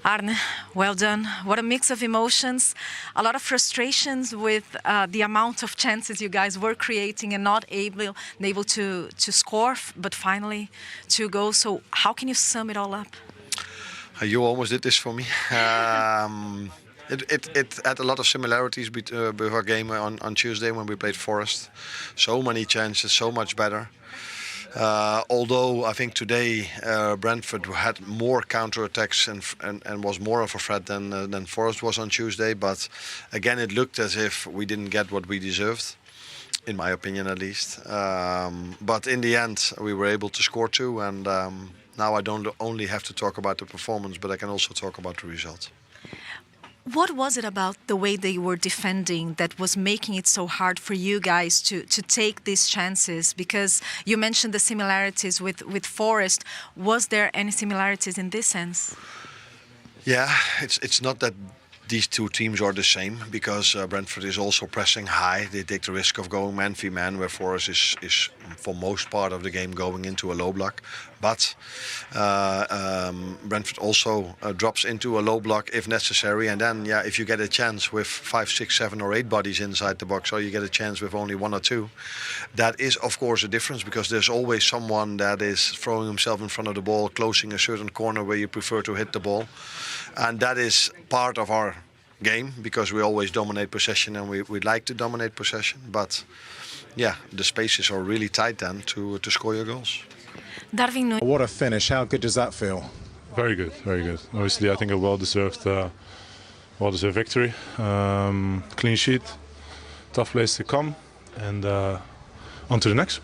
Arne, well done. What a mix of emotions, a lot of frustrations with the amount of chances you guys were creating and not able to score, but finally 2 goals. So how can you sum it all up? You almost did this for me. It had a lot of similarities with our game on Tuesday when we played Forest. So many chances, so much better. Although I think today Brentford had more counter-attacks and was more of a threat than Forest was on Tuesday. But again, it looked as if we didn't get what we deserved, in my opinion at least. But in the end, we were able to score 2. And now I don't only have to talk about the performance, but I can also talk about the result. What was it about the way they were defending that was making it so hard for you guys to take these chances? Because you mentioned the similarities with Forest. Was there any similarities in this sense? Yeah, it's not that these two teams are the same, because Brentford is also pressing high. They take the risk of going man v man, where Forest is for most part of the game going into a low block. But Brentford also drops into a low block if necessary. And then, yeah, if you get a chance with 5, 6, 7 or 8 bodies inside the box, or you get a chance with only 1 or 2, that is, of course, a difference, because there's always someone that is throwing himself in front of the ball, closing a certain corner where you prefer to hit the ball. And that is part of our game, because we always dominate possession and we like to dominate possession. But yeah, the spaces are really tight then to score your goals. Darwin Nunez. What a finish. How good does that feel? Very good, very good. Obviously, I think a well-deserved victory. Clean sheet, tough place to come, and on to the next.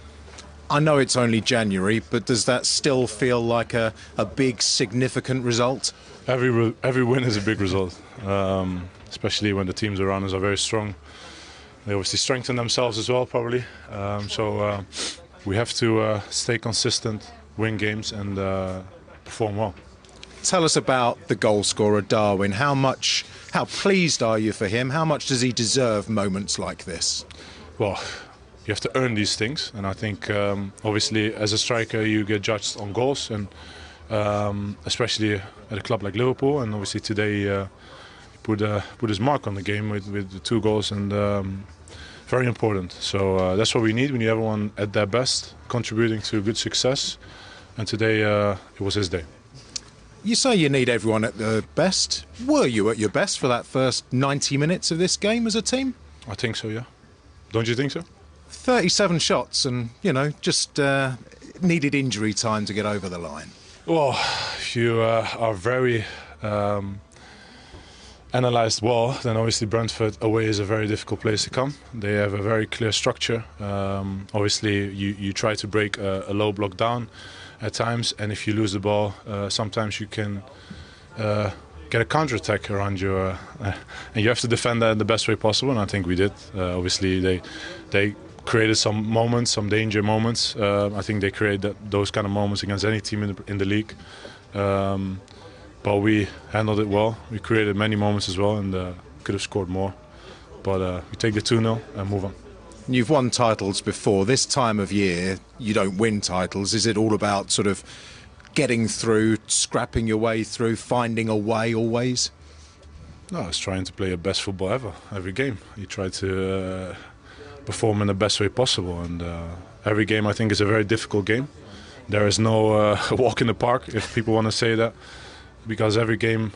I know it's only January, but does that still feel like a big, significant result? Every win is a big result, especially when the teams around us are very strong. They obviously strengthen themselves as well, probably. So we have to stay consistent, win games, and perform well. Tell us about the goal scorer, Darwin. How pleased are you for him? How much does he deserve moments like this? Well, you have to earn these things, and I think obviously as a striker you get judged on goals, and especially at a club like Liverpool. And obviously today he put his mark on the game with the 2 goals, and very important. So that's what we need. We need everyone at their best, contributing to good success. And today it was his day. You say you need everyone at their best. Were you at your best for that first 90 minutes of this game as a team? I think so, yeah. Don't you think so? 37 shots and, just needed injury time to get over the line. Well, if you are very analysed well, then obviously Brentford away is a very difficult place to come. They have a very clear structure. Obviously, you try to break a low block down at times, and if you lose the ball, sometimes you can get a counter-attack around you, and you have to defend that in the best way possible, and I think we did. Obviously, they created some moments, some danger moments. I think they created those kind of moments against any team in the league. But we handled it well. We created many moments as well, and could have scored more. But we take the 2-0 and move on. You've won titles before. This time of year, you don't win titles. Is it all about sort of getting through, scrapping your way through, finding a way always? No, it's trying to play your best football ever, every game. You try to perform in the best way possible, and every game I think is a very difficult game. There is no walk in the park, if people want to say that, because every game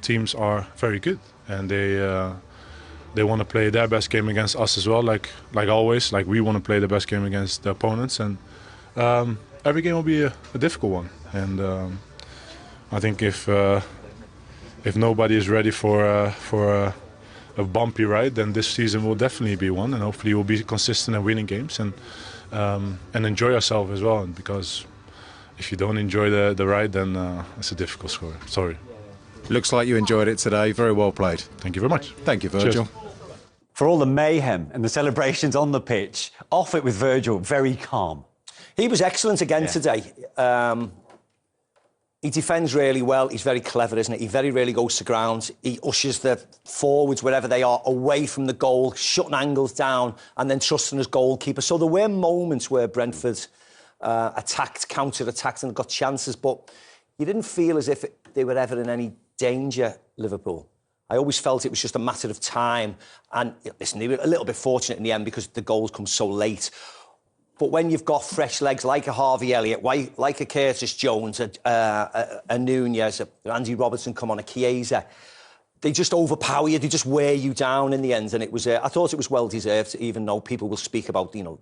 teams are very good, and they want to play their best game against us as well, like always. Like we want to play the best game against the opponents, and every game will be a difficult one. And I think if nobody is ready for a bumpy ride, then this season will definitely be one, and hopefully we'll be consistent in winning games and enjoy ourselves as well. Because if you don't enjoy the ride, then it's a difficult score. Sorry. Looks like you enjoyed it today. Very well played. Thank you very much. Thank you, Virgil. Cheers. For all the mayhem and the celebrations on the pitch, off it with Virgil, very calm. He was excellent again today. He defends really well. He's very clever, isn't he? He very rarely goes to ground. He ushers the forwards, wherever they are, away from the goal, shutting angles down and then trusting his goalkeeper. So there were moments where Brentford attacked, counter-attacked and got chances, but you didn't feel as if they were ever in any danger, Liverpool. I always felt it was just a matter of time. And listen, they were a little bit fortunate in the end because the goals come so late. But when you've got fresh legs like a Harvey Elliott, like a Curtis Jones, a Nunez, a Andy Robertson come on, a Chiesa, they just overpower you. They just wear you down in the end. And it was, I thought it was well deserved, even though people will speak about, you know,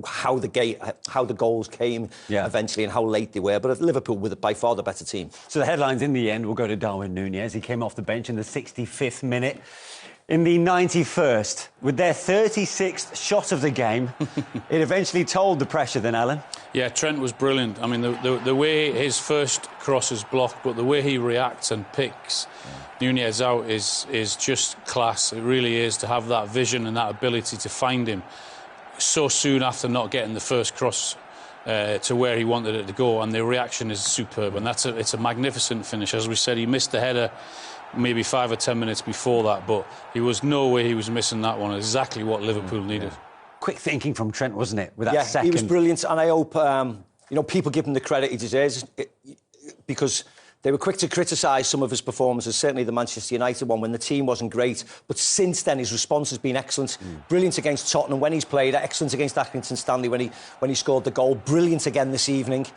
how the goals came eventually and how late they were. But Liverpool were by far the better team. So the headlines in the end will go to Darwin Nunez. He came off the bench in the 65th minute. In the 91st, with their 36th shot of the game, it eventually told the pressure then, Alan. Yeah, Trent was brilliant. I mean, the way his first cross is blocked, but the way he reacts and picks Nunez out is just class. It really is, to have that vision and that ability to find him so soon after not getting the first cross to where he wanted it to go, and the reaction is superb, and it's a magnificent finish. As we said, he missed the header maybe 5 or 10 minutes before that, but he was no way he was missing that one. Exactly what Liverpool needed. Quick thinking from Trent, wasn't it? With that second. He was brilliant, and I hope you know, people give him the credit he deserves, because they were quick to criticise some of his performances, certainly the Manchester United one when the team wasn't great. But since then, his response has been excellent. Brilliant against Tottenham when he's played, excellent against Accrington Stanley when he scored the goal. Brilliant again this evening.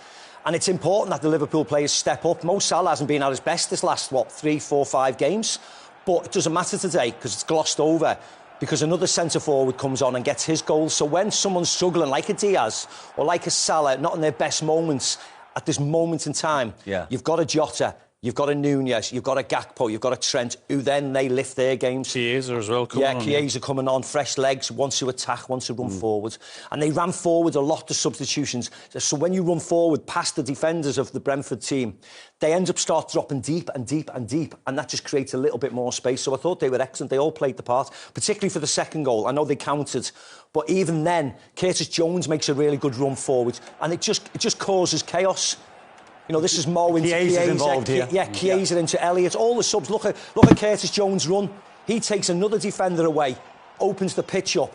And it's important that the Liverpool players step up. Mo Salah hasn't been at his best this last, 3, 4, 5 games. But it doesn't matter today because it's glossed over, because another centre-forward comes on and gets his goals. So when someone's struggling, like a Diaz or like a Salah, not in their best moments, at this moment in time, you've got a Jota, you've got a Nunez, you've got a Gakpo, you've got a Trent, who then they lift their games. Chiesa as well coming on. Chiesa coming on, fresh legs, wants to attack, wants to run forward. And they ran forward a lot, the substitutions. So when you run forward past the defenders of the Brentford team, they end up start dropping deep and deep and deep, and that just creates a little bit more space. So I thought they were excellent. They all played the part, particularly for the second goal. I know they countered, but even then, Curtis Jones makes a really good run forward, and it just causes chaos. You know, this is Mo into Chiesa involved here. Chiesa into Elliott. All the subs. Look at Curtis Jones' run. He takes another defender away, opens the pitch up.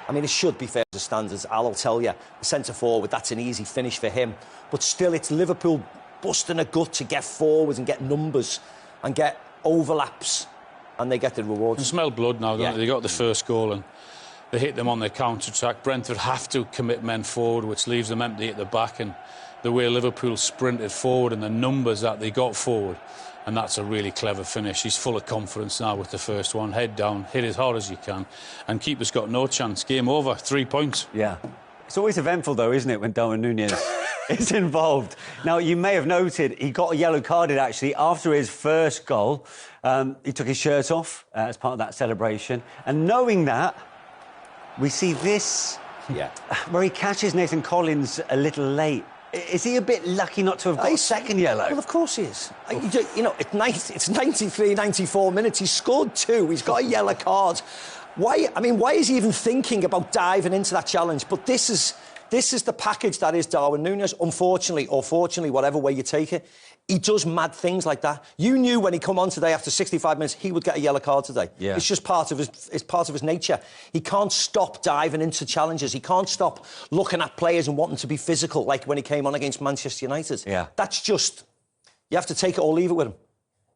I mean, it should be fair to standards. I'll tell you, the centre forward, that's an easy finish for him. But still, it's Liverpool busting a gut to get forwards and get numbers and get overlaps, and they get the rewards. They smell blood now, don't they? They got the first goal and they hit them on their counter-attack. Brentford have to commit men forward, which leaves them empty at the back, and the way Liverpool sprinted forward and the numbers that they got forward, and that's a really clever finish. He's full of confidence now with the first one. Head down, hit as hard as you can, and keeper's got no chance. Game over, 3 points. Yeah. It's always eventful, though, isn't it, when Darwin Nunez is involved? Now, you may have noted he got a yellow carded, actually, after his first goal. He took his shirt off as part of that celebration. And knowing that, we see this, where he catches Nathan Collins a little late. Is he a bit lucky not to have got a second yellow? Well, of course he is. You know, it's 93, 94 minutes. He's scored 2. He's got a yellow card. Why is he even thinking about diving into that challenge? But this is the package that is Darwin Nunez. Unfortunately, or fortunately, whatever way you take it, he does mad things like that. You knew when he come on today after 65 minutes, he would get a yellow card today. Yeah. It's just part of his nature. He can't stop diving into challenges. He can't stop looking at players and wanting to be physical, like when he came on against Manchester United. Yeah. That's just, you have to take it or leave it with him.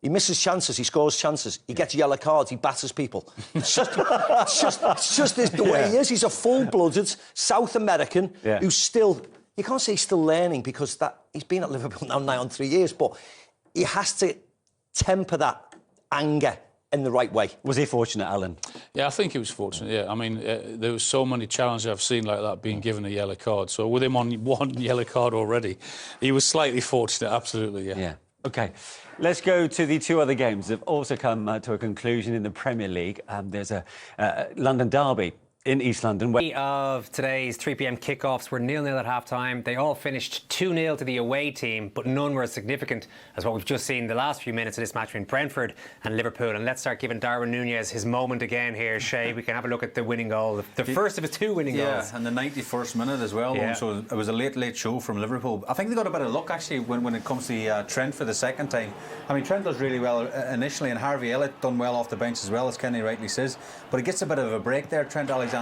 He misses chances, he scores chances, he gets yellow cards, he batters people. It's just the way he is. He's a full-blooded South American who's still... You can't say he's still learning, because he's been at Liverpool now nigh on 3 years, but he has to temper that anger in the right way. Was he fortunate, Alan? Yeah, I think he was fortunate, yeah. I mean, there was so many challenges I've seen like that being given a yellow card. So with him on one yellow card already, he was slightly fortunate, absolutely, yeah. OK, let's go to the 2 other games that have also come to a conclusion in the Premier League. There's a London derby in East London. Of today's 3 p.m. kickoffs were 0-0 at half-time. They all finished 2-0 to the away team, but none were as significant as what we've just seen the last few minutes of this match between Brentford and Liverpool. And let's start giving Darwin Nunez his moment again here, Shay. We can have a look at the winning goal, the first of his 2 winning goals. Yeah, and the 91st minute as well. Yeah. So it was a late show from Liverpool. I think they got a bit of luck, actually, when it comes to Trent for the second time. I mean, Trent does really well initially, and Harvey Elliott done well off the bench as well, as Kenny rightly says. But he gets a bit of a break there, Trent Alexander.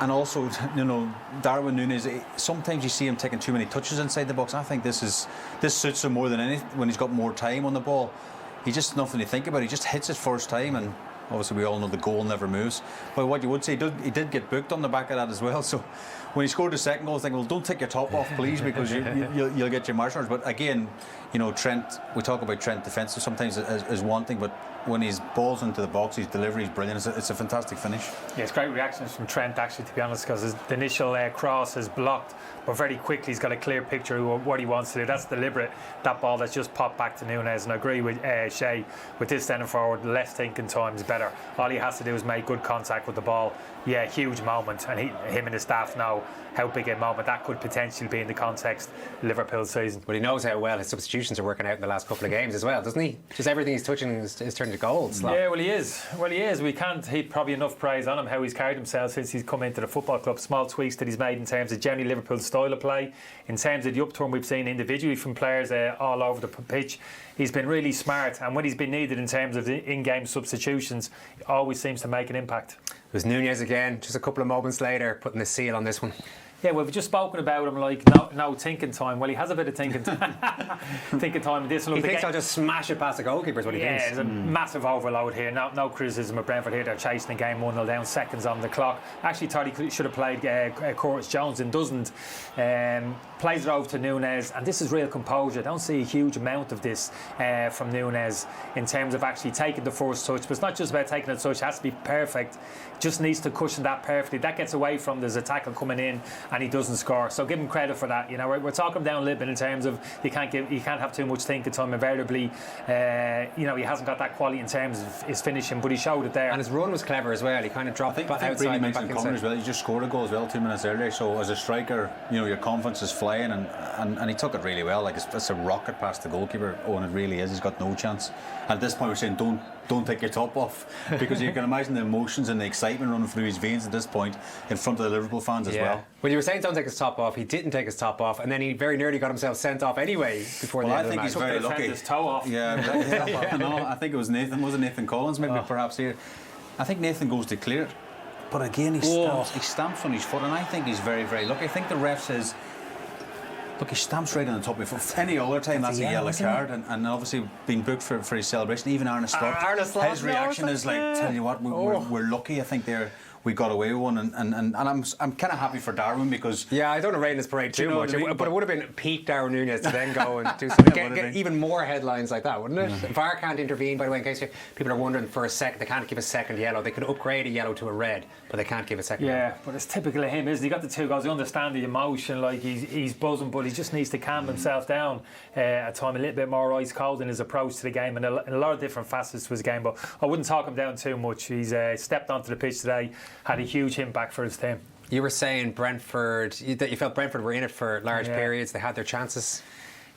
And also, you know, Darwin Nunez, sometimes you see him taking too many touches inside the box. I think this suits him more than anything when he's got more time on the ball. He's just nothing to think about. He just hits it first time, and obviously we all know the goal never moves. But what you would say, he did get booked on the back of that as well. So when he scored the second goal, I think, well, don't take your top off, please, because you'll get your marshmallows. But again, you know, Trent, we talk about Trent defensive sometimes as one thing, but when he's balls into the box, his delivery is brilliant. It's a fantastic finish. Yeah, it's great reactions from Trent, actually, to be honest, because the initial cross is blocked, but very quickly he's got a clear picture of what he wants to do. That's deliberate, that ball that's just popped back to Nunez. And I agree with Shay, with this centre forward, less thinking time is better. All he has to do is make good contact with the ball. Yeah, huge moment, and him and his staff know how big a moment that could potentially be in the context of Liverpool's season. Well, he knows how well his substitutions are working out in the last couple of games as well, doesn't he? Just everything he's touching is turning to gold. Yeah, well, he is. We can't heap probably enough praise on him, how he's carried himself since he's come into the football club. Small tweaks that he's made in terms of generally Liverpool's style of play, in terms of the upturn we've seen individually from players all over the pitch. He's been really smart, and when he's been needed in terms of the in-game substitutions, he always seems to make an impact. It was Nunez again, just a couple of moments later, putting the seal on this one. Yeah, we've just spoken about him like no thinking time. Well, he has a bit of thinking time. Thinking time in this. Look, he thinks I'll just smash it past the goalkeeper is what he thinks. Yeah, there's a massive overload here. No criticism of Brentford here. They're chasing the game 1-0 down, seconds on the clock. Actually thought he should have played Curtis Jones and doesn't. Plays it over to Nunez, and this is real composure. I don't see a huge amount of this from Nunez in terms of actually taking the first touch. But it's not just about taking the touch, it has to be perfect. Just needs to cushion that perfectly. That gets away from there's a tackle coming in and he doesn't score. So give him credit for that. You know, we're talking down a little bit in terms of you can't have too much thinking time. Invariably, you know, he hasn't got that quality in terms of his finishing, but he showed it there. And his run was clever as well. He kind of dropped I think outside really and back mentioned Connor as well. He just scored a goal as well 2 minutes earlier. So as a striker, you know, your confidence is flying, and he took it really well. Like it's a rocket past the goalkeeper. Oh, and it really is. He's got no chance. And at this point, we're saying don't take your top off, because you can imagine the emotions and the excitement running through his veins at this point in front of the Liverpool fans as well. Well, you were saying don't take his top off. He didn't take his top off, and then he very nearly got himself sent off anyway before the end of the match. I think he's very lucky. His toe off. Yeah, no, I think it was Nathan. Was it Nathan Collins? Maybe perhaps here. I think Nathan goes to clear it, but again he stamps on his foot, and I think he's very, very lucky. I think the ref says, look, he stamps right on the top of your foot. Any other time, that's a yellow card, and obviously being booked for his celebration. Even Arne Slot, his reaction is like, tell you what, we're lucky. I think we got away with one, and I'm kind of happy for Darwin, because I don't want to rain this parade too much, but it would have been peak Darwin Nunez to then go and do something. Get even more headlines like that, wouldn't it? VAR can't intervene, by the way, in case people are wondering. For a second, they can't give a second yellow. They could upgrade a yellow to a red, but they can't give a second yellow. But it's typical of him, isn't he? He got the 2 goals. I understand the emotion, like he's buzzing, but he just needs to calm himself down at time, a little bit more ice cold in his approach to the game, and a lot of different facets to his game. But I wouldn't talk him down too much. He's stepped onto the pitch today, had a huge impact for his team. You were saying Brentford, that you felt Brentford were in it for large periods. They had their chances.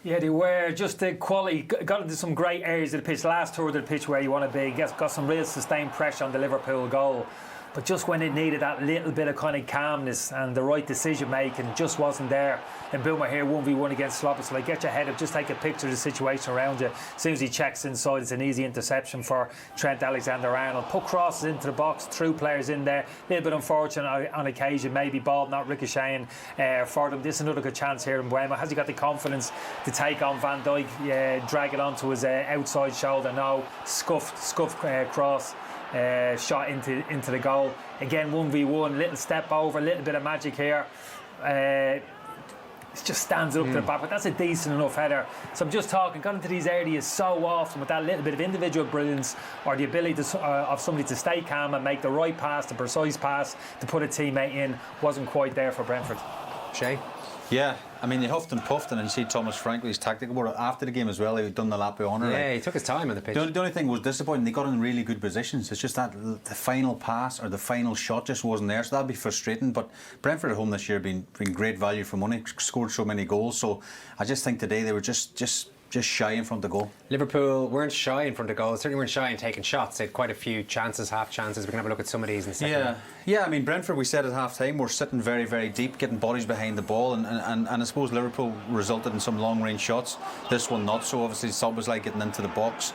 Yeah, they were. Just the quality. Got into some great areas of the pitch. Last third of the pitch where you want to be. Got some real sustained pressure on the Liverpool goal. But just when it needed that little bit of kind of calmness and the right decision making, just wasn't there. And Boomer here 1v1 against Slop. It's like, get your head up, just take a picture of the situation around you. As soon as he checks inside, it's an easy interception for Trent Alexander-Arnold. Put crosses into the box, threw players in there. A little bit unfortunate on occasion, maybe ball not ricocheting for them. This is another good chance here in Buemo. Has he got the confidence to take on Van Dijk, drag it onto his outside shoulder? No, scuffed cross. Shot into the goal. Again, 1v1, little step over, a little bit of magic here. It just stands up to the back, but that's a decent enough header. So I'm just talking, got into these areas so often with that little bit of individual brilliance, or the ability of somebody to stay calm and make the right pass, the precise pass to put a teammate in, wasn't quite there for Brentford. Shay? Yeah, I mean, they huffed and puffed, and you see Thomas Frank with his tactical board after the game as well. He'd done the lap of honour. Yeah, he took his time on the pitch. The only thing was disappointing. They got in really good positions. It's just that the final pass or the final shot just wasn't there. So that'd be frustrating. But Brentford at home this year have been great value for money. Scored so many goals. So I just think today they were just shy in front of goal. Liverpool weren't shy in front of goal. Certainly weren't shy in taking shots. They had quite a few chances, half chances. We can have a look at some of these in a second. Yeah. I mean, Brentford, we said at half time, were sitting very, very deep, getting bodies behind the ball, and I suppose Liverpool resulted in some long range shots. This one not so. Obviously, Sub was like getting into the box,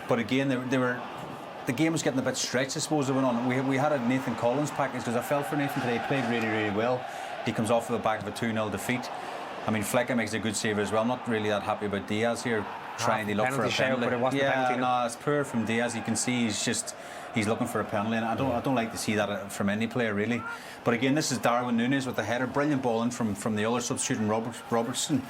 but again, they were the game was getting a bit stretched, I suppose, it went on. We had a Nathan Collins package, because I felt for Nathan today. He played really, really well. He comes off the back of a 2-0 defeat. I mean, Flecker makes a good save as well. I'm not really that happy about Diaz here, trying to look for a penalty. But it wasn't a penalty. No, it's poor from Diaz. You can see he's looking for a penalty, and I don't like to see that from any player really. But again, this is Darwin Nunez with the header, brilliant ball in from the other substitute, Robertson.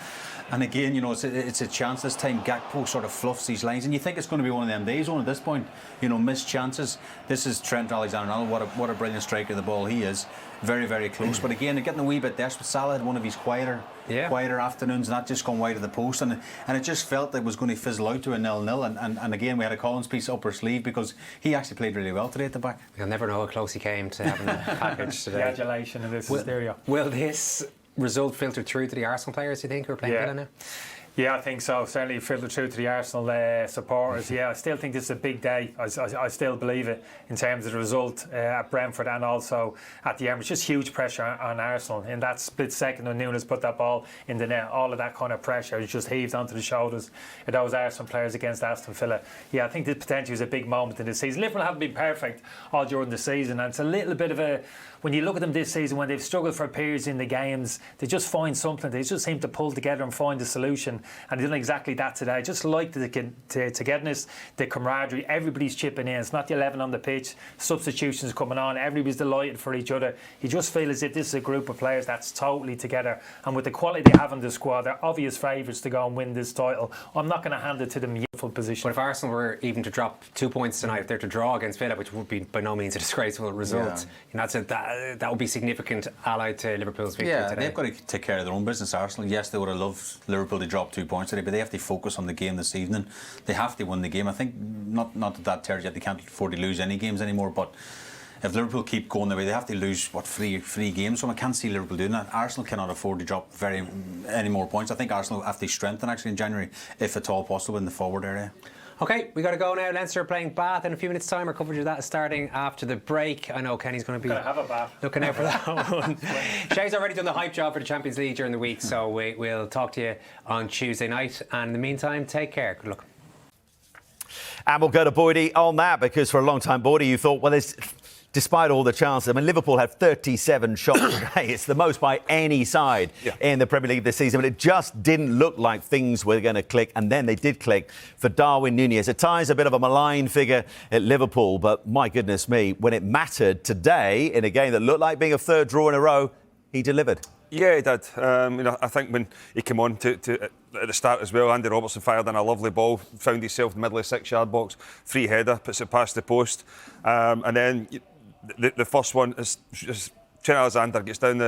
And again, you know, it's a chance this time. Gakpo sort of fluffs these lines, and you think it's going to be one of them days at this point. You know, missed chances. This is Trent Alexander-Arnold. What a brilliant striker of the ball he is. Very, very close. But again, they're getting a wee bit desperate. Salah had one of his quieter afternoons, and that just gone wide of the post, and it just felt it was going to fizzle out to a 0-0. And again, we had a Collins piece up our sleeve, because he actually played really well today at the back. You'll never know how close he came to having a package today. Congratulations on this hysteria. Will this result filter through to the Arsenal players, do you think, who are playing Villa now? Yeah, I think so. Certainly filtered through to the Arsenal supporters. Yeah, I still think this is a big day. I still believe it in terms of the result at Brentford and also at the Emirates. Just huge pressure on Arsenal in that split second when Nunez put that ball in the net. All of that kind of pressure is just heaved onto the shoulders of those Arsenal players against Aston Villa. Yeah, I think this potentially is a big moment in this season. Liverpool haven't been perfect all during the season, and it's a little bit of a... When you look at them this season, when they've struggled for periods in the games, they just find something. They just seem to pull together and find a solution. And they've done exactly that today. I just like the togetherness, the camaraderie. Everybody's chipping in. It's not the 11 on the pitch. Substitutions coming on. Everybody's delighted for each other. You just feel as if this is a group of players that's totally together. And with the quality they have in the squad, they're obvious favourites to go and win this title. I'm not going to hand it to them in full position. But if Arsenal were even to drop 2 points tonight, if they're to draw against Villa, which would be by no means a disgraceful result, you know, that would be significant allied to Liverpool's victory today. They've got to take care of their own business, Arsenal. Yes, they would have loved Liverpool to drop 2 points today, but they have to focus on the game this evening. They have to win the game. I think not that tells you they can't afford to lose any games anymore, but if Liverpool keep going the way, they have to lose three games. So I can't see Liverpool doing that. Arsenal cannot afford to drop any more points. I think Arsenal have to strengthen actually in January, if at all possible, in the forward area. OK, we got to go now. Leinster are playing Bath in a few minutes' time. Our coverage of that is starting after the break. I know Kenny's going to be looking out for that one. Shay's already done the hype job for the Champions League during the week, so we'll talk to you on Tuesday night. And in the meantime, take care. Good luck. And we'll go to Boydie on that, because for a long time, Boydie, you thought, well, despite all the chances, I mean, Liverpool had 37 shots today. It's the most by any side in the Premier League this season, but it just didn't look like things were going to click, and then they did click for Darwin Nunez. At times, a bit of a malign figure at Liverpool, but my goodness me, when it mattered today in a game that looked like being a third draw in a row, he delivered. Yeah, he did. You know, I think when he came on to at the start as well, Andy Robertson fired in a lovely ball, found himself in the middle of the 6-yard box, free header, puts it past the post, and then the first one is just Trent Alexander gets down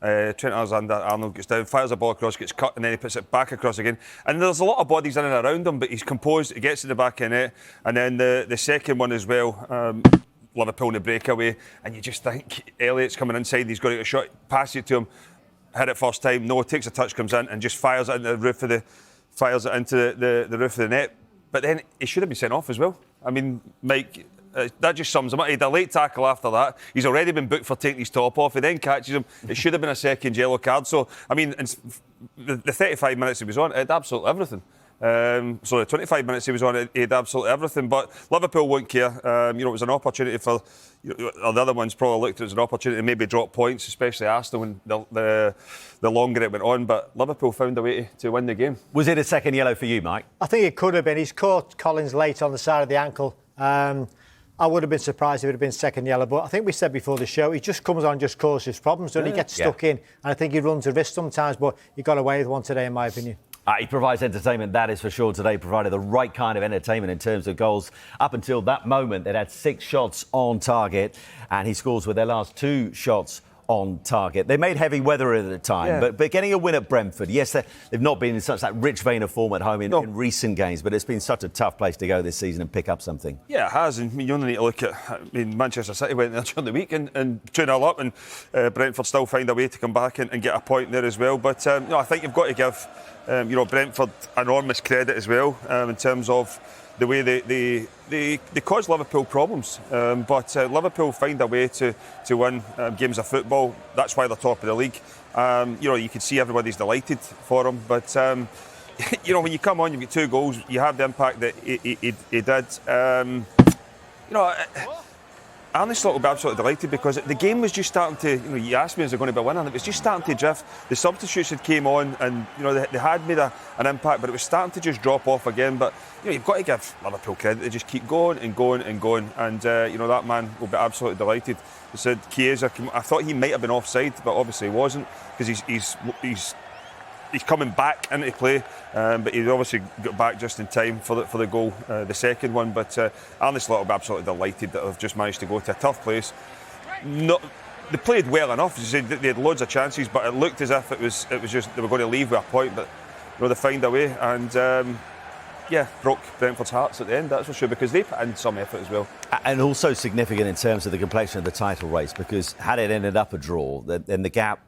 Trent Alexander-Arnold gets down, fires a ball across, gets cut, and then he puts it back across again. And there's a lot of bodies in and around him, but he's composed, he gets to the back of the net. And then the second one as well, Liverpool in the breakaway, and you just think Elliott's coming inside, he's got to get a shot, pass it to him, hit it first time, no, takes a touch, comes in and just fires it into the roof of the roof of the net. But then he should have been sent off as well. I mean, Mike, that just sums him up. He had a late tackle after that. He's already been booked for taking his top off. He then catches him. It should have been a second yellow card. So, I mean, the 35 minutes he was on, it had absolutely everything. So the 25 minutes he was on, he had absolutely everything. But Liverpool won't care. You know, it was an opportunity for... or the other ones probably looked at it as an opportunity to maybe drop points, especially Arsenal when the longer it went on. But Liverpool found a way to win the game. Was it a second yellow for you, Mike? I think it could have been. He's caught Collins late on the side of the ankle. I would have been surprised if it had been second yellow, but I think we said before the show, he just comes on, just causes problems, doesn't he? He gets stuck in, and I think he runs a risk sometimes, but he got away with one today, in my opinion. He provides entertainment, that is for sure. Today provided the right kind of entertainment in terms of goals. Up until that moment, they'd had 6 shots on target, and he scores with their last 2 shots on target. They made heavy weather at the time, but getting a win at Brentford, yes, they've not been in such that rich vein of form at home in recent games, but it's been such a tough place to go this season and pick up something. Yeah, it has, and you only need to look at, Manchester City went there during the week and 2-0 up, and Brentford still find a way to come back and get a point there as well. But I think you've got to give Brentford enormous credit as well in terms of the way they cause Liverpool problems, but Liverpool find a way to win games of football. That's why they're top of the league. You can see everybody's delighted for them, but when you come on, you get 2 goals, you have the impact that he did. Arne Slot will be absolutely delighted because the game was just starting to, you asked me, is there going to be a winner? And it was just starting to drift. The substitutes had came on and, they had made an impact, but it was starting to just drop off again. But, you've got to give Liverpool credit. They just keep going and going and going. And, that man will be absolutely delighted. He said, Chiesa, I thought he might have been offside, but obviously he wasn't because he's coming back into play, but he obviously got back just in time for the goal, the second one. But Arne Slot will be absolutely delighted that they've just managed to go to a tough place. They played well enough. As you said, they had loads of chances, but it looked as if it was just they were going to leave with a point. But they find a way, and broke Brentford's hearts at the end. That's for sure, because they put in some effort as well. And also significant in terms of the complexion of the title race, because had it ended up a draw, then the gap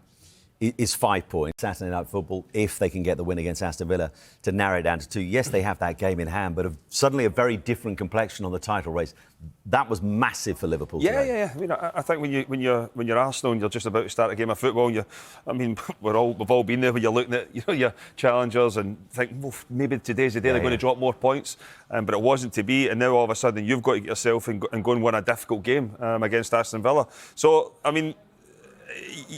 is 5 points. Saturday night football, if they can get the win against Aston Villa to narrow it down to 2. Yes, they have that game in hand, but suddenly a very different complexion on the title race. That was massive for Liverpool. Yeah. I think when you're Arsenal and you're just about to start a game of football, we've all been there when you're looking at your challengers and think, well, maybe today's the day they're going to drop more points, but it wasn't to be. And now all of a sudden you've got to get yourself and go and win a difficult game against Aston Villa. So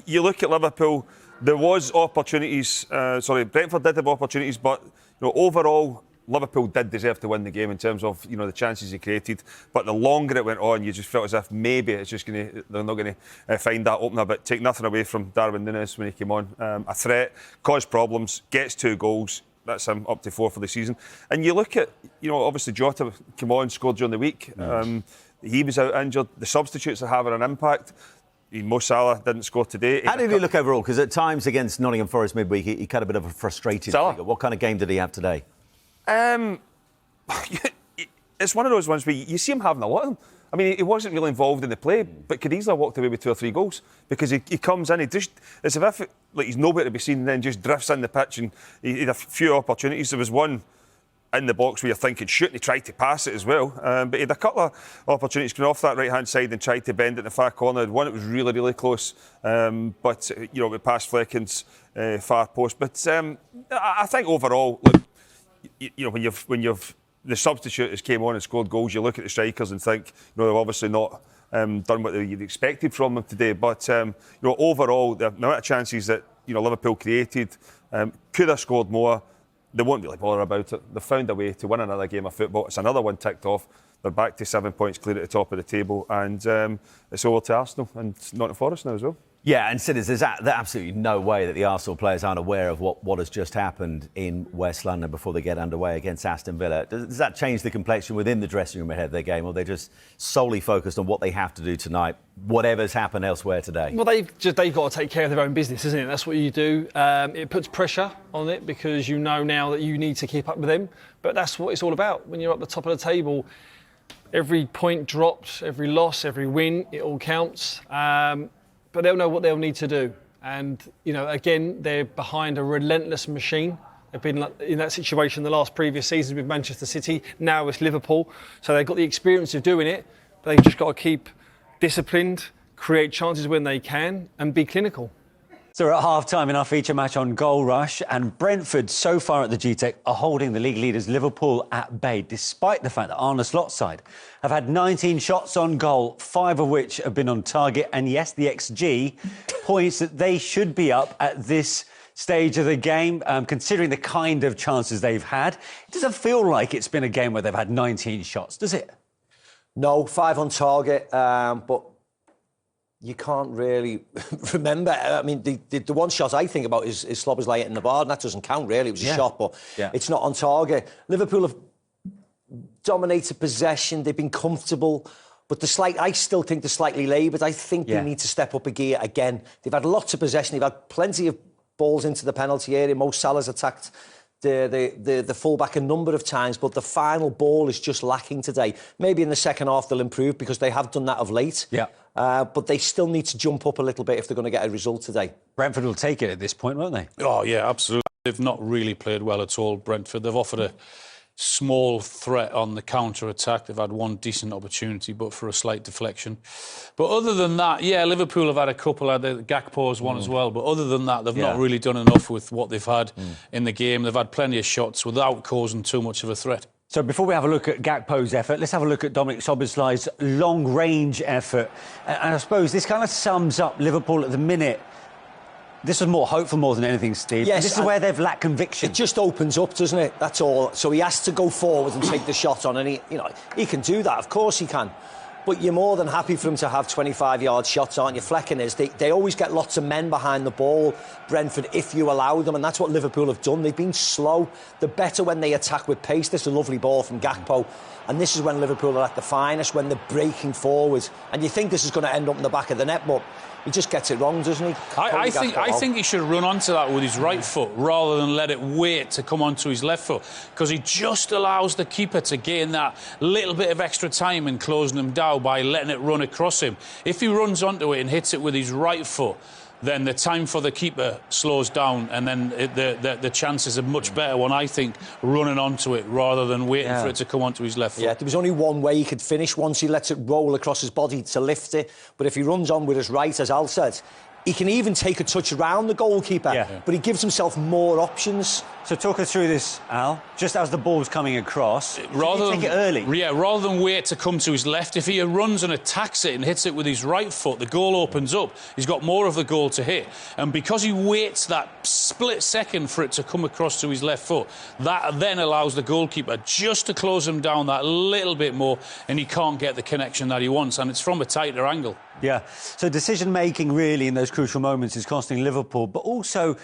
you look at Liverpool, there was opportunities. Brentford did have opportunities, but overall, Liverpool did deserve to win the game in terms of the chances they created. But the longer it went on, you just felt as if maybe they're not going to find that opener. But take nothing away from Darwin Nunez when he came on. A threat, caused problems, gets 2 goals. That's him up to 4 for the season. And you look at obviously Jota came on, scored during the week. He was out injured. The substitutes are having an impact. Mo Salah didn't score today. How did he look overall? Because at times against Nottingham Forest midweek, he cut a bit of a frustrated figure. What kind of game did he have today? It's one of those ones where you see him having a lot of them. He wasn't really involved in the play, but could easily have walked away with 2 or 3 goals because he comes in, it's as if he's nowhere to be seen, and then just drifts in the pitch, and he had a few opportunities. There was one in the box where you're thinking, shoot, and he tried to pass it as well. But he had a couple of opportunities coming off that right-hand side and tried to bend it in the far corner. One that was really, really close, but it passed Flecken's far post. But I think overall, look, when you've the substitutes came on and scored goals, you look at the strikers and think, they've obviously not done what you'd expected from them today. But overall, the amount of chances that Liverpool created, could have scored more. They won't really bother about it. They've found a way to win another game of football. It's another one ticked off. They're back to 7 points clear at the top of the table, and it's over to Arsenal and Nottingham Forest now as well. Yeah, and Sidders, there's absolutely no way that the Arsenal players aren't aware of what has just happened in West London before they get underway against Aston Villa. Does that change the complexion within the dressing room ahead of their game, or they're just solely focused on what they have to do tonight, whatever's happened elsewhere today? Well, they've got to take care of their own business, isn't it? That's what you do. It puts pressure on it because you know now that you need to keep up with them. But that's what it's all about. When you're at the top of the table, every point dropped, every loss, every win, it all counts. But they'll know what they'll need to do. And, again, they're behind a relentless machine. They've been in that situation the last previous seasons with Manchester City. Now it's Liverpool. So they've got the experience of doing it, but they've just got to keep disciplined, create chances when they can, and be clinical. So we're at half-time in our feature match on Goal Rush, and Brentford, so far at the GTEC, are holding the league leaders Liverpool at bay, despite the fact that Arne Slot's side have had 19 shots on goal, 5 of which have been on target, and yes, the XG points that they should be up at this stage of the game, considering the kind of chances they've had. It doesn't feel like it's been a game where they've had 19 shots, does it? No, 5 on target, but you can't really remember. The one shot I think about is Slobber's in the bar, and that doesn't count really. It was a shot, but it's not on target. Liverpool have dominated possession. They've been comfortable, but I still think they're slightly laboured. I think they need to step up a gear again. They've had lots of possession. They've had plenty of balls into the penalty area. Mo Salah's attacked the fullback a number of times, but the final ball is just lacking today. Maybe in the second half they'll improve because they have done that of late. Yeah. But they still need to jump up a little bit if they're going to get a result today. Brentford will take it at this point, won't they? Oh, yeah, absolutely. They've not really played well at all, Brentford. They've offered a small threat on the counter-attack. They've had one decent opportunity, but for a slight deflection. But other than that, Liverpool have had a couple. Gakpo's one as well. But other than that, they've not really done enough with what they've had in the game. They've had plenty of shots without causing too much of a threat. So before we have a look at Gakpo's effort, let's have a look at Dominic Szoboszlai's long-range effort. And I suppose this kind of sums up Liverpool at the minute. This was more hopeful more than anything, Steve. Yes, this is where they've lacked conviction. It just opens up, doesn't it? That's all. So he has to go forward and take the shot on, and he can do that. Of course he can. But you're more than happy for him to have 25-yard shots, aren't you? Flecking is. They always get lots of men behind the ball, Brentford, if you allow them, and that's what Liverpool have done. They've been slow. They're better when they attack with pace. This is a lovely ball from Gakpo. And this is when Liverpool are at the finest, when they're breaking forward. And you think this is going to end up in the back of the net, but he just gets it wrong, doesn't he? I think he should run onto that with his right foot rather than let it wait to come onto his left foot, because he just allows the keeper to gain that little bit of extra time in closing him down by letting it run across him. If he runs onto it and hits it with his right foot, then the time for the keeper slows down, and then the chances are much better when, I think, running onto it rather than waiting for it to come onto his left foot. Yeah, there was only one way he could finish once he lets it roll across his body to lift it. But if he runs on with his right, as Al said, he can even take a touch around the goalkeeper, but he gives himself more options. So talk us through this, Al. Just as the ball's coming across, rather than take it early. Yeah, rather than wait to come to his left, if he runs and attacks it and hits it with his right foot, the goal opens up. He's got more of the goal to hit. And because he waits that split second for it to come across to his left foot, that then allows the goalkeeper just to close him down that little bit more, and he can't get the connection that he wants, and it's from a tighter angle. Yeah, so decision-making really in those crucial moments is costing Liverpool, but also,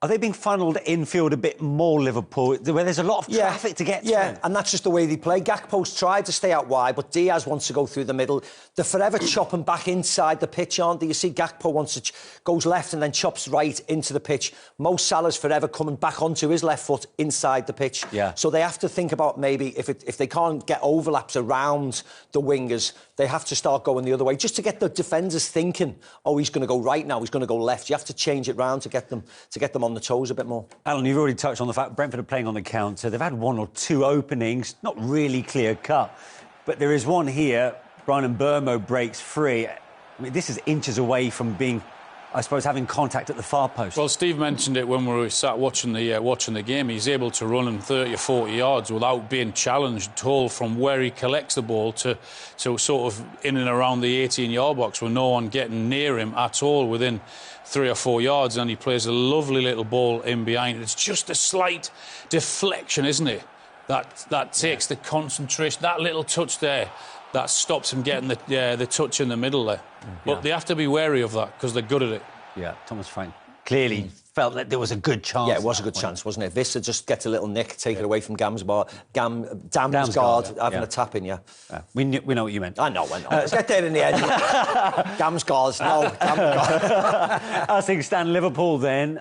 are they being funnelled infield a bit more, Liverpool, where there's a lot of traffic to get to? Yeah, and that's just the way they play. Gakpo's tried to stay out wide, but Diaz wants to go through the middle. They're forever chopping back inside the pitch, aren't they? You see Gakpo goes left and then chops right into the pitch. Mo Salah's forever coming back onto his left foot inside the pitch. Yeah. So they have to think about maybe if they can't get overlaps around the wingers, they have to start going the other way, just to get the defenders thinking, oh, he's going to go right now, he's going to go left. You have to change it round to get them on the toes a bit more. Alan, you've already touched on the fact Brentford are playing on the counter. They've had one or two openings, not really clear-cut, but there is one here. Brian Mbeumo breaks free. I mean, this is inches away from being, I suppose, having contact at the far post. Well, Steve mentioned it when we were sat watching the game. He's able to run in 30 or 40 yards without being challenged at all from where he collects the ball to sort of in and around the 18-yard box with no one getting near him at all within 3 or 4 yards, and he plays a lovely little ball in behind. It's just a slight deflection, isn't it? That takes the concentration, that little touch there, that stops him getting the touch in the middle there. But they have to be wary of that because they're good at it. Yeah, Thomas Frank clearly felt that there was a good chance. Yeah, it was a good chance, wasn't it? Vista just gets a little nick, take it away from Damsgaard having a tap in, We know what you meant. I know. Let's get there in the end. Damsgaard, no. As things stand, Liverpool then,